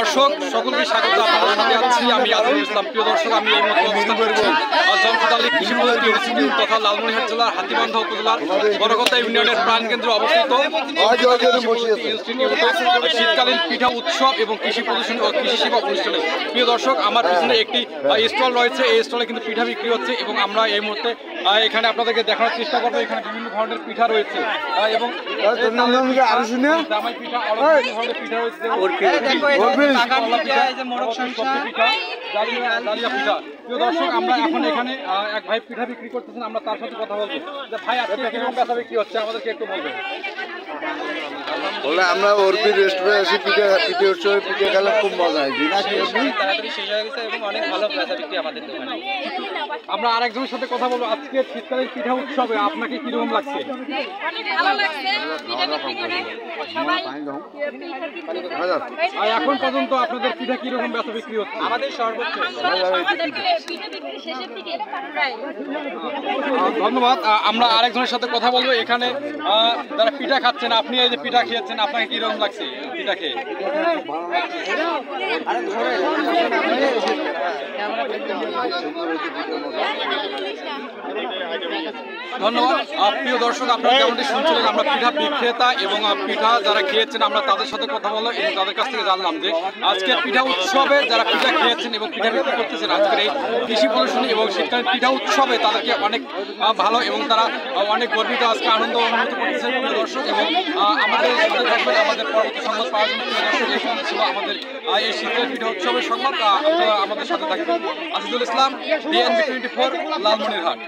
দর্শক সকলকে স্বাগত। আপনাদের সাথে আছি আমি আজিজুল ইসলাম। প্রিয় দর্শক, আমি এই মুহূর্তে অবস্থান করছি জনপদ আলী কৃষি প্রযুক্তি ইনস্টিটিউট তথা লালমনিরহাট জেলার হাতীবান্ধা উপজেলার বড়কতা ইউনিয়নের প্রাণকেন্দ্রে অবস্থিত ইনস্টিটিউটে শীতকালীন পিঠা উৎসব এবং কৃষি প্রদর্শনী ও কৃষি সেবা অনুষ্ঠানে। প্রিয় দর্শক, আমার পিছনে একটি স্টল রয়েছে। এই স্টলে কিন্তু পিঠা বিক্রি হচ্ছে এবং আমরা এই মুহূর্তে এখানে আপনাদেরকে দেখানোর চেষ্টা করবো। এখানে বিভিন্ন ধরনের পিঠা রয়েছে এবং জামাই পিঠা, ধরনের পিঠা রয়েছে, ডালিয়া পিঠা। প্রিয় দর্শক, আমরা এখন এখানে এক ভাই পিঠা বিক্রি করতেছেন, আমরা তার সাথে কথা বলবো। ভাই, আজকে কিরকম বেচা বিক্রি হচ্ছে আমাদেরকে একটু বলবেন। বলে আমরা অর্পি রেস্টুরেন্টে এসে পিঠে উৎসবে পিঠে খেলে খুব মজা হয়। তাড়াতাড়ি শেষ হয়ে গেছে এবং অনেক ভালো বেচা বিক্রি আমাদের দোকানে। আমরা আরেকজনের সাথে কথা বলবো। আজকে শীতকালীন পিঠা উৎসবে আপনাকে কিরকম লাগছে? আর এখন পর্যন্ত আপনাদের পিঠা কিরকম বেচা বিক্রি হচ্ছে? আমাদের সর্বোচ্চ। ধন্যবাদ। আমরা আরেকজনের সাথে কথা বলবো। এখানে যারা পিঠা খাচ্ছেন, আপনি এই যে পিঠা খেয়েছেন, আপনাকে কিরকম লাগছে পিঠা খেয়ে? ধন্যবাদ। প্রিয় দর্শক, আপনারা যেমনটি শুনছিলেন, আমরা পিঠা বিক্রেতা এবং পিঠা যারা খেয়েছেন আমরা তাদের সাথে কথা বললাম এবং তাদের কাছ থেকে জানলাম যে আজকের পিঠা উৎসবে যারা পিঠা খেয়েছেন এবং পিঠা বিক্রি করতেছেন আজকের এই কৃষি প্রদর্শনী এবং শীতকালীন পিঠা উৎসবে তাদেরকে অনেক ভালো এবং তারা অনেক গর্বিত, আজকে আনন্দ অনুভূত করতেছেন। প্রিয় দর্শক, এবং আমাদের সাথে থাকবেন আমাদের পরবর্তী সংবাদ পাওয়ার জন্য। প্রিয় দর্শক, এই সংবাদ ছিল আমাদের এই শীতকালীন পিঠা উৎসবের সংবাদ। আপনারা আমাদের সাথে থাকবেন। আজিজুল ইসলাম, DNB 24, লালমনিরহাট।